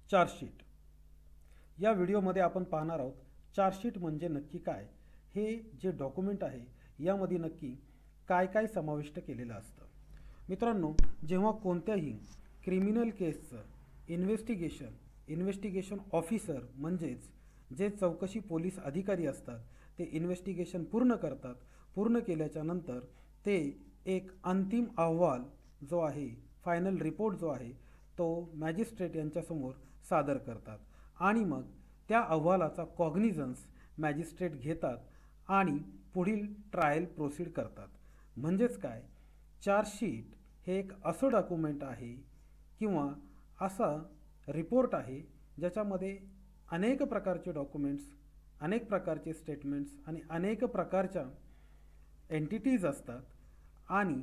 Chargesheet. या व्हिडिओमध्ये आपण पाहणार आहोत चार्जशीट म्हणजे नक्की काय, हे जे डॉक्युमेंट आहे यामध्ये नक्की काय काय समाविष्ट केलेलं असतं. मित्रांनो, जेव्हा कोणत्याही क्रिमिनल केसचं इन्व्हेस्टिगेशन ऑफिसर म्हणजेच जे चौकशी पोलीस अधिकारी असतात ते इन्व्हेस्टिगेशन पूर्ण करतात. पूर्ण केल्याच्या नंतर ते एक अंतिम अहवाल जो आहे, फायनल रिपोर्ट जो आहे तो मॅजिस्ट्रेट यांच्यासमोर सादर करतात आणि मग त्या अहवालाचा कॉग्निझन्स मॅजिस्ट्रेट घेतात आणि पुढील ट्रायल प्रोसीड करतात. म्हणजेच काय, चार्जशीट हे एक असं डॉक्युमेंट आहे किंवा असा रिपोर्ट आहे ज्याच्यामध्ये अनेक प्रकारचे डॉक्युमेंट्स, अनेक प्रकारचे स्टेटमेंट्स आणि अनेक प्रकारच्या एंटिटीज असतात. आणि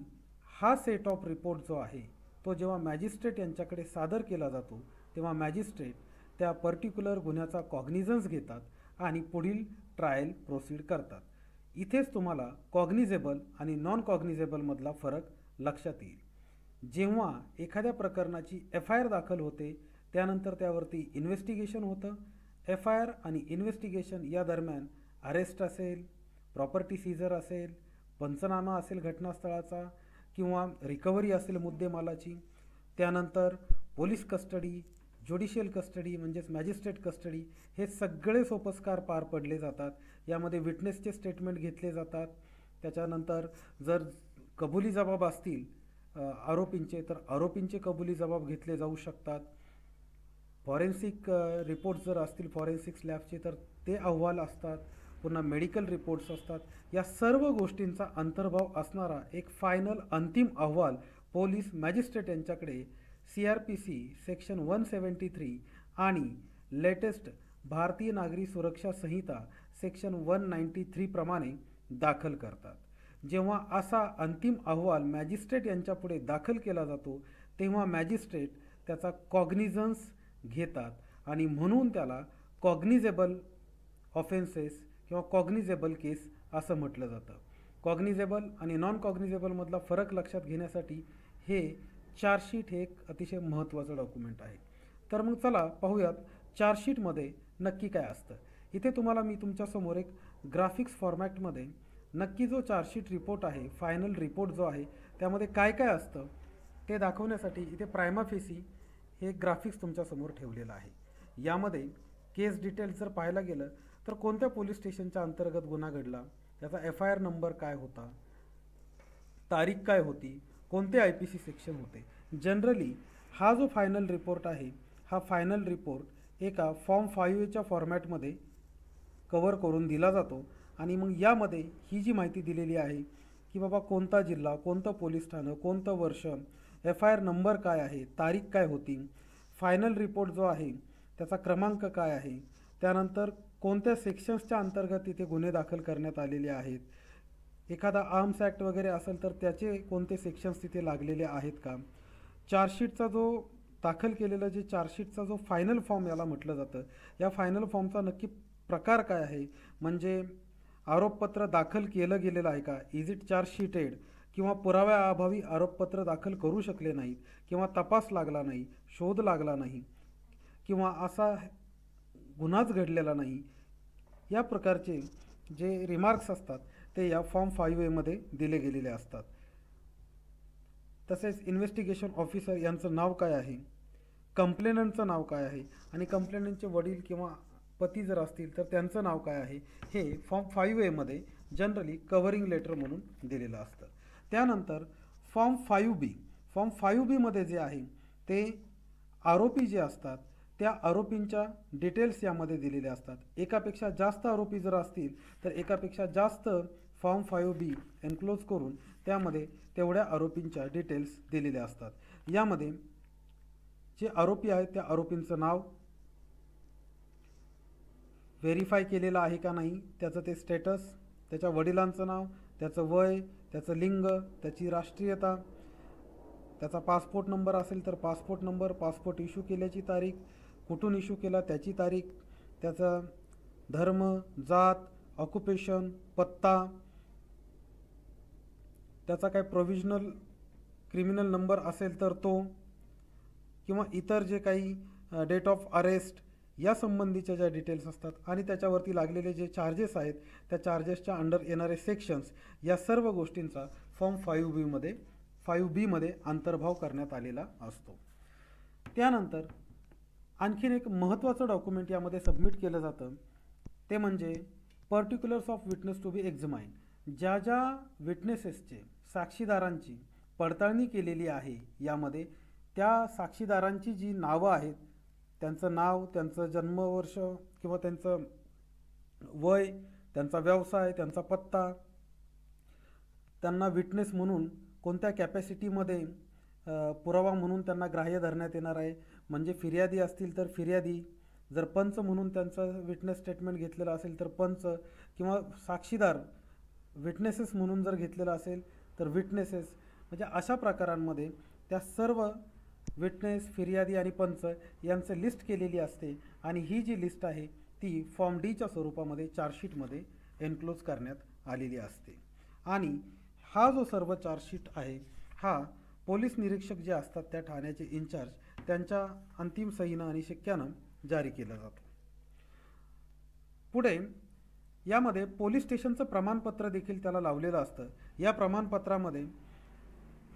हा सेट ऑफ रिपोर्ट जो आहे तो जेव्हा मॅजिस्ट्रेट यांच्याकडे सादर केला जातो तेव्हा मॅजिस्ट्रेट त्या पर्टिक्युलर गुन्ह्याचा कॉग्निझन्स घेतात आणि पुढील ट्रायल प्रोसीड करतात. इथेच तुम्हाला कॉग्निझेबल आणि नॉन कॉग्निझेबलमधला फरक लक्षात येईल. जेव्हा एखाद्या प्रकरणाची FIR दाखल होते त्यानंतर त्यावरती इन्व्हेस्टिगेशन होतं. FIR आणि इन्व्हेस्टिगेशन या दरम्यान अरेस्ट असेल, प्रॉपर्टी सीझर असेल, पंचनामा असेल घटनास्थळाचा किंवा रिकव्हरी असेल मुद्देमालाची, त्यानंतर पोलीस कस्टडी, ज्युडिशियल कस्टडी म्हणजेच मॅजिस्ट्रेट कस्टडी, हे सगळे सोपस्कार पार पडले जातात. यामध्ये विटनेसचे स्टेटमेंट घेतले जातात. त्याच्यानंतर जर कबुली जबाब असतील आरोपींचे तर आरोपींचे कबुली जबाब घेतले जाऊ शकतात. फॉरेन्सिक रिपोर्ट्स जर असतील फॉरेन्सिक लॅबचे तर ते अहवाल असतात. पुन्हा मेडिकल रिपोर्ट्स असतात. या सर्व गोष्टींचा अंतर्भाव असणारा एक फायनल अंतिम अहवाल पोलीस मॅजिस्ट्रेट यांच्याकडे CRPC सेक्शन 173 आणि लेटेस्ट भारतीय नागरी सुरक्षा संहिता सेक्शन 193 प्रमाणे दाखल करतात. जेव्हा असा अंतिम अहवाल मॅजिस्ट्रेट यांच्यापुढे दाखल केला जातो तेव्हा मॅजिस्ट्रेट त्याचा कॉग्निझन्स घेतात आणि म्हणून त्याला कॉग्निझेबल ऑफेन्सेस किंवा कॉग्निझेबल केस असं म्हटलं जातं. कॉग्निझेबल आणि नॉन कॉग्निझेबलमधला फरक लक्षात घेण्यासाठी हे चार्जशीट हे एक अतिशय महत्त्वाचं डॉक्युमेंट आहे. तर मग चला पाहूयात चार्जशीटमध्ये नक्की काय असतं. इथे तुम्हाला मी तुमच्यासमोर एक ग्राफिक्स फॉर्मॅटमध्ये नक्की जो चार्जशीट रिपोर्ट आहे, फायनल रिपोर्ट जो आहे त्यामध्ये काय काय असतं ते दाखवण्यासाठी इथे प्रायमा फेसी हे ग्राफिक्स तुमच्यासमोर ठेवलेलं आहे. यामध्ये केस डिटेल्स जर पाहायला गेलं तर कोणत्या पोलीस स्टेशनच्या अंतर्गत गुन्हा घडला, त्याचा FIR नंबर काय होता, तारीख काय होती, कोणते IPC सेक्शन होते. जनरली हा जो फायनल रिपोर्ट आहे हा फायनल रिपोर्ट एका फॉर्म 5A फॉर्मॅटमध्ये कवर करून दिला जातो आणि मग यामध्ये ही जी माहिती दिलेली आहे की बाबा कोणता जिल्हा, कोणतं पोलीस ठाणं, कोणतं वर्ष, FIR नंबर काय आहे, तारीख काय होती, फायनल रिपोर्ट जो आहे त्याचा क्रमांक काय आहे, त्यानंतर कोणत्या सेक्शन्सच्या अंतर्गत इथे गुन्हे दाखल करण्यात आलेले आहेत, एखादा आर्म्स ॲक्ट वगैरे असेल तर त्याचे कोणते सेक्शन्स तिथे लागलेले आहेत का, चार्जशीटचा जो दाखल केलेला जे चार्जशीटचा जो फायनल फॉर्म याला म्हटलं जातं, या फायनल फॉर्मचा नक्की प्रकार काय आहे, म्हणजे आरोपपत्र दाखल केलं गेलेलं आहे का, इज इट चार्जशीटेड, किंवा पुराव्याअभावी आरोपपत्र दाखल करू शकले नाहीत किंवा तपास लागला नाही, शोध लागला नाही किंवा असा गुन्हाच घडलेला नाही, या प्रकारचे जे रिमार्क्स असतात ते या फॉर्म 5A मध्ये दिले गेलेले असतात. तसेच इन्व्हेस्टिगेशन ऑफिसर यांचं नाव काय आहे, कंप्लेनंटचं नाव काय आहे आणि कंप्लेनंटचे वडील किंवा पती जर असतील तर त्यांचं नाव काय आहे, हे फॉर्म 5A मध्ये जनरली कव्हरिंग लेटर म्हणून दिलेलं असतं. त्यानंतर फॉर्म 5B मध्ये जे आहे ते आरोपी जे असतात त्या आरोपींच्या डिटेल्स यामध्ये दिलेले असतात. एकापेक्षा जास्त आरोपी जर असतील तर एकापेक्षा जास्त फॉर्म 5B एन्क्लोज करून त्यामध्ये तेवढ्या आरोपींच्या डिटेल्स दिलेल्या असतात. यामध्ये जे आरोपी आहेत त्या आरोपींचं नाव, व्हेरीफाय केलेलं आहे का नाही त्याचं ते स्टेटस, त्याच्या वडिलांचं नाव, त्याचं वय, त्याचं लिंग, त्याची राष्ट्रीयता, त्याचा पासपोर्ट नंबर असेल तर पासपोर्ट नंबर, पासपोर्ट इश्यू केल्याची तारीख, कुठून इश्यू केला त्याची तारीख, त्याचा धर्म, जात, ऑक्युपेशन, पत्ता, त्याचा काय प्रोव्हिजनल क्रिमिनल नंबर असेल तर तो, किंवा इतर जे काही डेट ऑफ अरेस्ट या संबंधीच्या ज्या डिटेल्स असतात आणि त्याच्यावरती लागलेले जे चार्जेस आहेत त्या चार्जेसच्या अंडर येणारे सेक्शन्स या सर्व गोष्टींचा फॉर्म 5B मध्ये अंतर्भाव करण्यात आलेला असतो. त्यानंतर आणखीन एक महत्त्वाचं डॉक्युमेंट यामध्ये सबमिट केलं जातं ते म्हणजे particulars of witness to be एक्झामाइन. ज्या ज्या विटनेसेसचे साक्षीदारांची पडताळणी केलेली आहे यामध्ये त्या साक्षीदारांची जी नावं आहेत त्यांचं नाव, त्यांचं जन्मवर्ष किंवा त्यांचं वय, त्यांचा व्यवसाय, त्यांचा पत्ता, त्यांना विटनेस म्हणून कोणत्या कॅपॅसिटीमध्ये पुरावा म्हणून त्यांना ग्राह्य धरण्यात येणार आहे. म्हणजे फिर्यादी असतील तर फिर्यादी, जर पंच म्हणून त्यांचं विटनेस स्टेटमेंट घेतलेलं असेल तर पंच, किंवा साक्षीदार विटनेसेस म्हणून जर घेतलेलं असेल तर विटनेसेस. म्हणजे अशा प्रकारांमध्ये त्या सर्व विटनेस, फिर्यादी आणि पंच यांचं लिस्ट केलेली असते आणि ही जी लिस्ट आहे ती फॉर्म डीच्या स्वरूपामध्ये चार्जशीटमध्ये एन्क्लोज करण्यात आलेली असते. आणि हा जो सर्व चार्जशीट आहे हा पोलीस निरीक्षक जे असतात त्या ठाण्याचे इन्चार्ज त्यांच्या अंतिम सहीनं आणि शिक्क्यानं जारी केला जातो. पुढे यामध्ये पोलीस स्टेशनचं प्रमाणपत्र देखील त्याला लावलेलं असतं. या प्रमाणपत्रामध्ये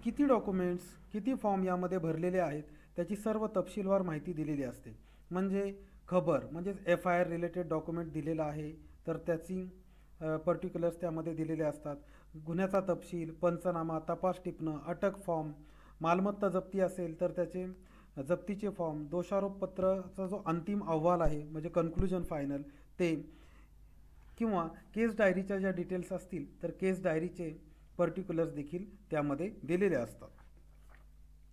किती डॉक्युमेंट्स, किती फॉर्म यामध्ये भरलेले आहेत त्याची सर्व तपशीलवार माहिती दिलेली असते. म्हणजे खबर म्हणजेच FIR रिलेटेड डॉक्युमेंट दिलेला आहे तर त्याची पर्टिक्युलर्स त्यामध्ये दिलेले असतात. गुन्ह्याचा तपशील, पंचनामा, तपास टिपणं, अटक फॉर्म, मालमत्ता जप्ती असेल तर त्याचे जप्तीचे फॉर्म, दोषारोपपत्राचा जो अंतिम अहवाल आहे म्हणजे कन्क्लुजन फायनल ते, किंवा केस डायरीच्या ज्या डिटेल्स असतील तर केस डायरीचे पर्टिक्युलर्स देखील त्यामध्ये दिलेले असतात.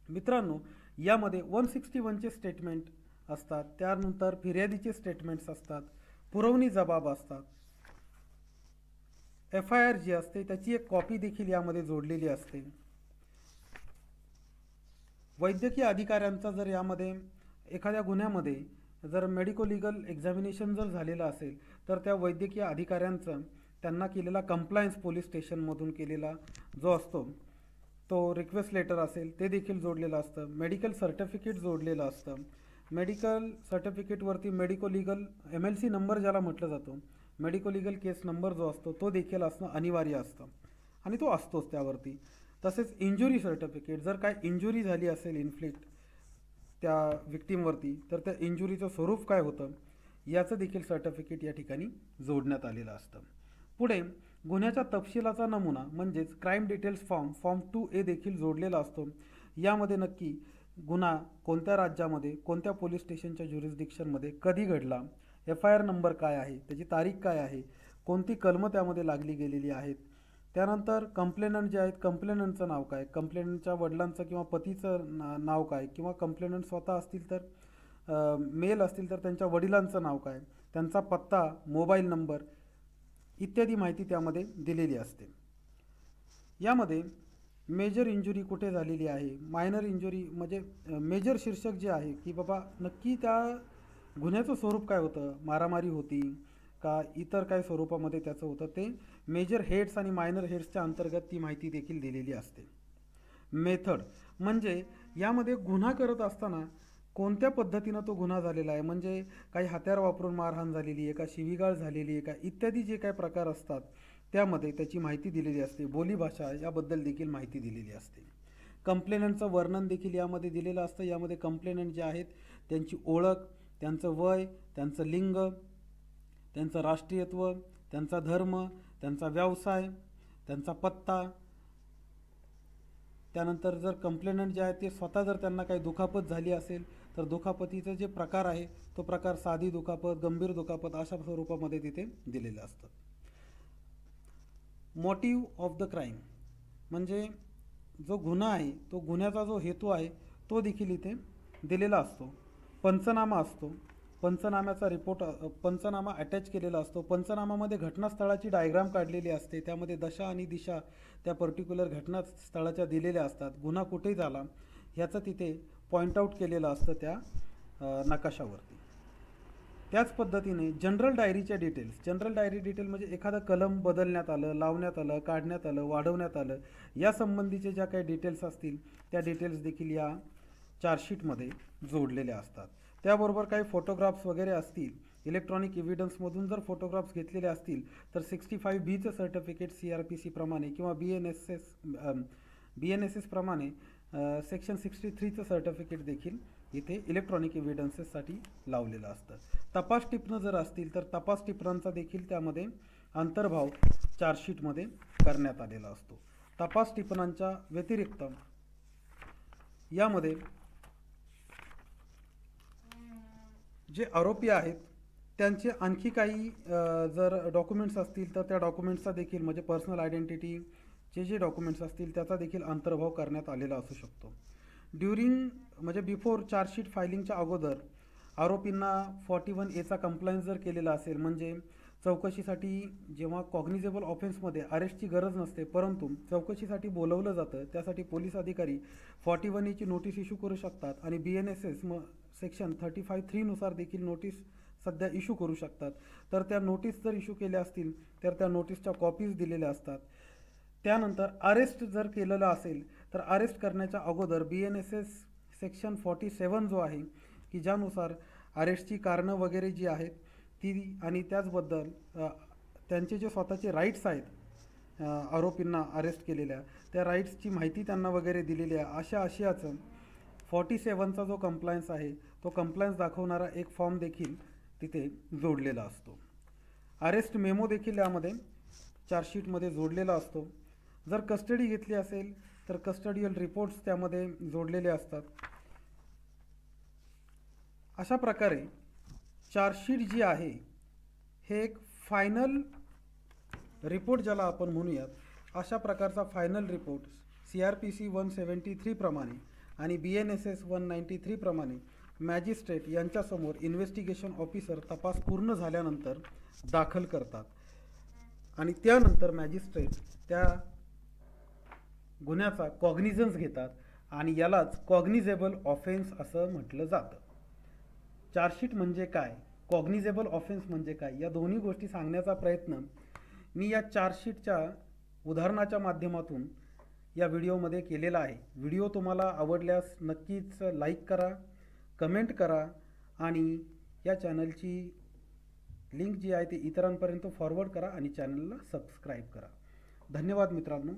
मित्रांनो, यामध्ये 161चे स्टेटमेंट असतात, त्यानंतर फिर्यादीचे स्टेटमेंट्स असतात, पुरवणी जबाब असतात, FIR जी असते त्याची एक कॉपी देखील यामध्ये जोडलेली असते. वैद्यकीय अधिकाऱ्यांचा जर यामध्ये एखाद्या गुन्ह्यामध्ये जर मेडिको लिगल एक्झामिनेशन जर झालेलं असेल तर त्या वैद्यकीय अधिकाऱ्यांचं त्यांना केलेला कंप्लायन्स पोलीस स्टेशनमधून केलेला जो असतो तो रिक्वेस्ट लेटर असेल ते देखील जोडलेलं असतं. मेडिकल सर्टिफिकेट जोडलेलं असतं. मेडिकल सर्टिफिकेटवरती मेडिको लिगल MLC नंबर ज्याला म्हटलं जातो, मेडिको लिगल केस नंबर जो असतो तो देखील असणं अनिवार्य असतं आणि तो असतोच त्यावरती. तसेच इंजुरी सर्टिफिकेट, जर काय इंजुरी झाली असेल इन्फ्लिक्ट त्या विक्टीमवरती तर त्या इंजुरीचं स्वरूप काय होतं याचं देखील सर्टिफिकेट या ठिकाणी जोडण्यात आलेलं असतं. पुढे गुन्ह्याच्या तपशिलाचा नमुना म्हणजेच क्राईम डिटेल्स फॉर्म 2A देखील जोडलेला असतो. यामध्ये नक्की गुन्हा कोणत्या राज्यामध्ये, कोणत्या पोलीस स्टेशनच्या ज्युरिस्डिक्शनमध्ये कधी घडला, FIR नंबर काय आहे, त्याची तारीख काय आहे, कोणती कलमं त्यामध्ये लागली गेलेली आहेत, त्यानंतर कंप्लेनंट जे आहेत कंप्लेनंटचं नाव काय, कंप्लेनंटच्या वडिलांचं किंवा पतीचं नाव काय, किंवा कंप्लेनंट स्वतः असतील तर मेल असतील तर त्यांच्या वडिलांचं नाव काय, त्यांचा पत्ता, मोबाईल नंबर इत्यादी माहिती त्यामध्ये दिलेली असते. यामध्ये मेजर इंजुरी कुठे झालेली आहे, मायनर इंजुरी म्हणजे मेजर शीर्षक जे आहे की बाबा नक्की त्या गुन्ह्याचं स्वरूप काय होतं, मारामारी होती का इतर काय स्वरूपामध्ये त्याचं होतं, ते मेजर हेड्स आणि मायनर हेड्सच्या अंतर्गत ती माहिती देखील दिलेली असते. मेथड म्हणजे यामध्ये गुन्हा करत असताना कोणत्या पद्धतीनं तो गुन्हा झालेला आहे, म्हणजे काही हत्यार वापरून मारहाण झालेली आहे का, शिवीगाळ झालेली आहे का, इत्यादी जे काही प्रकार असतात त्यामध्ये त्याची माहिती दिलेली असते. बोलीभाषा याबद्दल देखील माहिती दिलेली असते. कंप्लेनंटचं वर्णन देखील यामध्ये दिलेलं असतं. यामध्ये कंप्लेनंट जे आहेत त्यांची ओळख, त्यांचं वय, त्यांचं लिंग, त्यांचं राष्ट्रीयत्व, त्यांचा धर्म, त्यांचा व्यवसाय, त्यांचा पत्ता, त्यानंतर जर कंप्लेनंट जे आहे ते स्वतः जर त्यांना काही दुखापत झाली असेल तर दुखापतीचे जे प्रकार आहे तो प्रकार साधी दुखापत, गंभीर दुखापत अशा स्वरूपामध्ये तिथे दिलेलं असतं. मोटिव्ह ऑफ द क्राईम म्हणजे जो गुन्हा आहे तो गुन्ह्याचा जो हेतू आहे तो देखील इथे दिलेला असतो. पंचनामा असतो, पंचनाम्याचा रिपोर्ट, पंचनामा अटॅच केलेला असतो. पंचनामामध्ये घटनास्थळाची डायग्राम काढलेली असते, त्यामध्ये दशा आणि दिशा त्या पर्टिक्युलर घटनास्थळाच्या दिलेल्या असतात. गुन्हा कुठे झाला ह्याचं तिथे पॉईंट आऊट केलेलं असतं त्या नकाशावरती. त्याच पद्धतीने जनरल डायरीच्या डिटेल्स, जनरल डायरी डिटेल म्हणजे एखादं कलम बदलण्यात आलं, लावण्यात आलं, काढण्यात आलं, वाढवण्यात आलं या संबंधीचे ज्या काही डिटेल्स असतील त्या डिटेल्स देखील या चार्जशीटमध्ये जोडलेल्या असतात. त्याबरोबर काही फोटोग्राफ्स वगैरे असतील, इलेक्ट्रॉनिक एव्हिडन्समधून जर फोटोग्राफ्स घेतलेले असतील तर 65B सर्टिफिकेट CRPC प्रमाणे किंवा BNSS प्रमाणे सेक्शन 63 सर्टिफिकेट देखील इथे इलेक्ट्रॉनिक एव्हिडन्सेससाठी लावलेलं असतं. तपास टिपणं जर असतील तर तपास टिपणांचा देखील त्यामध्ये अंतर्भाव चार्जशीटमध्ये करण्यात आलेला असतो. तपास टिपणांच्या व्यतिरिक्त यामध्ये जे आरोपी आहेत त्यांचे आणखी काही जर डॉक्युमेंट्स असतील तर त्या डॉक्युमेंट्सचा देखील म्हणजे पर्सनल आयडेंटिटीचे जे डॉक्युमेंट्स असतील त्याचा देखील अंतर्भाव करण्यात आलेला असू शकतो. म्हणजे बिफोर चार्जशीट फायलिंगच्या अगोदर आरोपींना 41A कंप्लायन्स जर केलेला असेल, म्हणजे चौकशीसाठी जेव्हा कॉग्निजेबल ऑफेन्समध्ये अरेस्टची गरज नसते परंतु चौकशीसाठी बोलवलं जातं, त्यासाठी पोलीस अधिकारी 41A नोटीस इश्यू करू शकतात आणि BNSS सेक्शन 35(3) नुसार देखील नोटीस सध्या इश्यू करू शकतात. तर त्या नोटीस जर इश्यू केल्या असतील तर त्या नोटीसच्या कॉपीज दिलेल्या असतात. त्यानंतर अरेस्ट जर केलेलं असेल तर अरेस्ट करण्याच्या अगोदर BNSS सेक्शन 47 जो आहे की ज्यानुसार अरेस्टची कारणं वगैरे जी आहेत ती आणि त्याचबद्दल त्यांचे जे स्वतःचे राईट्स आहेत आरोपींना अरेस्ट केलेल्या त्या राईट्सची माहिती त्यांना वगैरे दिलेली आहे. अशा आशयाचं 47चा जो कंप्लायन्स आहे तो कंप्लायन्स दाखवणारा एक फॉर्म देखील तिथे जोडलेला असतो. अरेस्ट मेमो देखील यामध्ये चार्जशीटमध्ये जोडलेला असतो. जर कस्टडी घेतली असेल तर कस्टडियल रिपोर्ट्स त्यामध्ये जोडलेले असतात. अशा प्रकारे चार्जशीट जी आहे हे एक फायनल रिपोर्ट ज्याला आपण म्हणूयात, अशा प्रकारचा फायनल रिपोर्ट CRPC 173 प्रमाणे आणि BNSS 193 प्रमाणे मॅजिस्ट्रेट यांच्यासमोर इन्व्हेस्टिगेशन ऑफिसर तपास पूर्ण झाल्यानंतर दाखल करतात आणि त्यानंतर मॅजिस्ट्रेट त्या गुन्ह्याचा कॉग्निझन्स घेतात आणि यालाच कॉग्निजेबल ऑफेन्स असं म्हटलं जातं. चार्जशीट म्हणजे काय, कॉग्निजेबल ऑफेन्स म्हणजे काय, या दोन्ही गोष्टी सांगण्याचा प्रयत्न मी या चार्जशीटच्या उदाहरणाच्या माध्यमातून या व्हिडिओमध्ये केलेला आहे. व्हिडिओ तुम्हाला आवडल्यास नक्कीच लाईक करा, कमेंट करा आणि या चॅनलची लिंक जी आहे ती इतरांपर्यंत फॉरवर्ड करा आणि चॅनलला सबस्क्राईब करा. धन्यवाद मित्रांनो.